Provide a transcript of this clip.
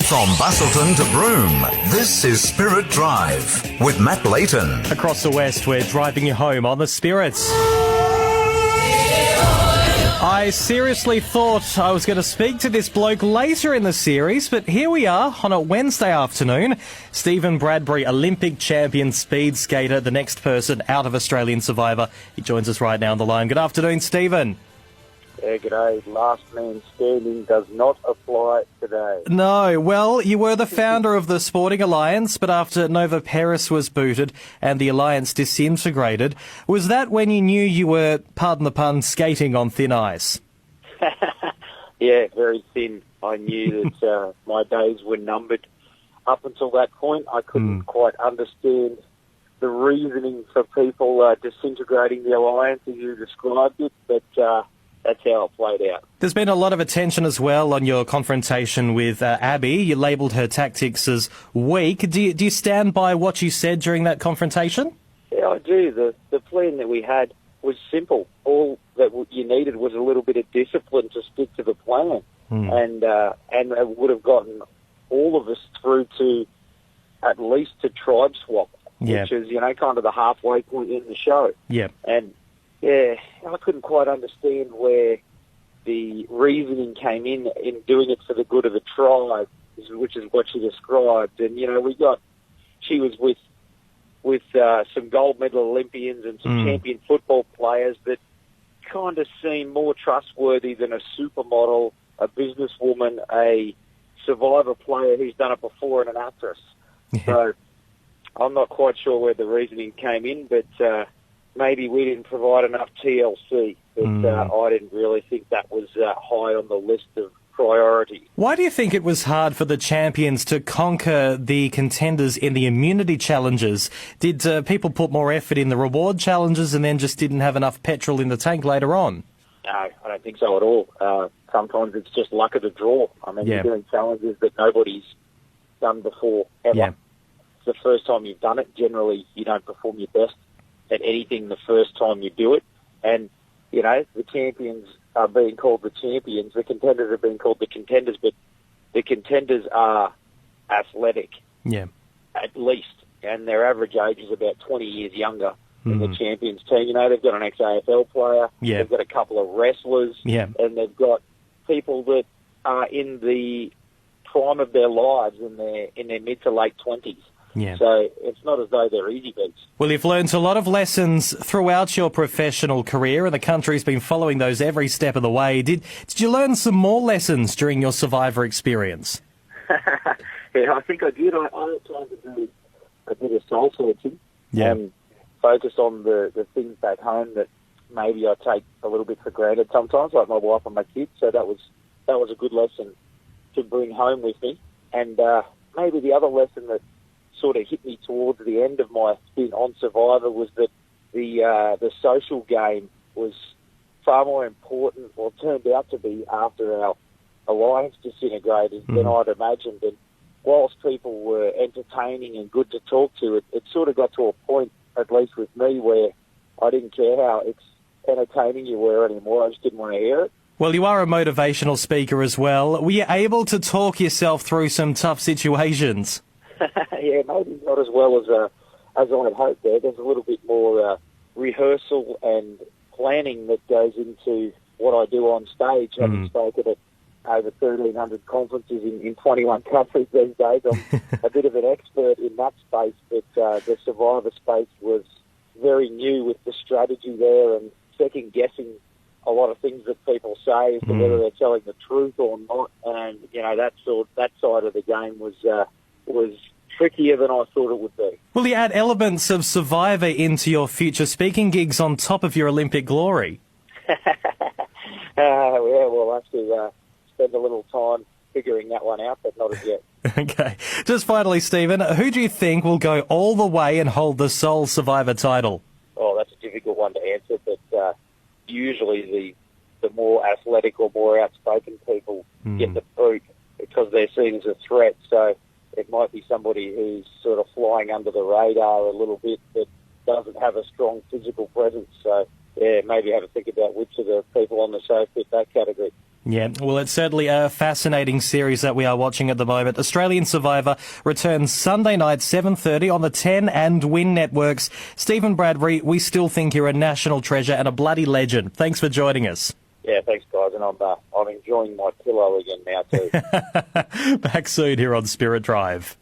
From Bustleton to Broome, this is Spirit Drive with Matt Layton. Across the west, we're driving you home on the Spirits. I seriously thought I was going to speak to this bloke later in the series, but here we are on a Wednesday afternoon. Stephen Bradbury, Olympic champion speed skater, the next person out of Australian Survivor. He joins us right now on the line. Good afternoon, Stephen. Yeah, g'day. Last man standing does not apply today. No, well, you were the founder of the Sporting Alliance, but after Nova Peris was booted and the alliance disintegrated, was that when you knew you were, pardon the pun, skating on thin ice? Yeah, very thin. I knew that my days were numbered. Up until that point, I couldn't quite understand the reasoning for people disintegrating the alliance as you described it, but that's how it played out. There's been a lot of attention as well on your confrontation with Abby. You labelled her tactics as weak. Do you stand by what you said during that confrontation? Yeah, I do. The plan that we had was simple. All that you needed was a little bit of discipline to stick to the plan, and it would have gotten all of us through to at least to tribe swap, which is kind of the halfway point in the show. Yeah, and. Yeah, I couldn't quite understand where the reasoning came in doing it for the good of the tribe, which is what she described. And, she was with some gold medal Olympians and some champion football players that kind of seemed more trustworthy than a supermodel, a businesswoman, a Survivor player who's done it before, and an actress. Yeah. So I'm not quite sure where the reasoning came in, but maybe we didn't provide enough TLC, but I didn't really think that was high on the list of priority. Why do you think it was hard for the champions to conquer the contenders in the immunity challenges? Did people put more effort in the reward challenges and then just didn't have enough petrol in the tank later on? No, I don't think so at all. Sometimes it's just luck of the draw. I mean, you're doing challenges that nobody's done before, ever. Yeah. It's the first time you've done it. Generally, you don't perform your best at anything the first time you do it. And, the champions are being called the champions. The contenders are being called the contenders, but the contenders are athletic. Yeah. At least. And their average age is about 20 years younger than the champions team. They've got an ex-AFL player. Yeah. They've got a couple of wrestlers. Yeah. And they've got people that are in the prime of their lives in their mid to late 20s. Yeah. So it's not as though they're easy beats. Well, you've learned a lot of lessons throughout your professional career, and the country's been following those every step of the way. Did you learn some more lessons during your Survivor experience? Yeah, I think I did. I had time to do a bit of soul searching and focus on the things back home that maybe I take a little bit for granted sometimes, like my wife and my kids. So that was a good lesson to bring home with me. And maybe the other lesson that sort of hit me towards the end of my stint on Survivor was that the social game was far more important, or turned out to be, after our alliance disintegrated than I'd imagined. And whilst people were entertaining and good to talk to, it sort of got to a point, at least with me, where I didn't care how entertaining you were anymore. I just didn't want to hear it. Well, you are a motivational speaker as well. Were you able to talk yourself through some tough situations? Yeah, maybe not as well as I had hoped there. There's a little bit more rehearsal and planning that goes into what I do on stage. Having spoken at over 1,300 conferences in 21 countries these days, I'm a bit of an expert in that space, but the Survivor space was very new with the strategy there and second-guessing a lot of things that people say as to whether they're telling the truth or not. And, that side of the game was trickier than I thought it would be. Will you add elements of Survivor into your future speaking gigs on top of your Olympic glory? Yeah, we'll have to spend a little time figuring that one out, but not as yet. Okay. Just finally, Stephen, who do you think will go all the way and hold the sole Survivor title? Oh, that's a difficult one to answer, but usually the more athletic or more outspoken people get the boot because they're seen as a threat. So it might be somebody who's sort of flying under the radar a little bit but doesn't have a strong physical presence. So, yeah, maybe have to think about which of the people on the show fit that category. Yeah, well, it's certainly a fascinating series that we are watching at the moment. Australian Survivor returns Sunday night, 7:30 on the 10 and Win networks. Stephen Bradbury, we still think you're a national treasure and a bloody legend. Thanks for joining us. Yeah, thanks, guys, and I'm enjoying my pillow again now too. Back soon here on Spirit Drive.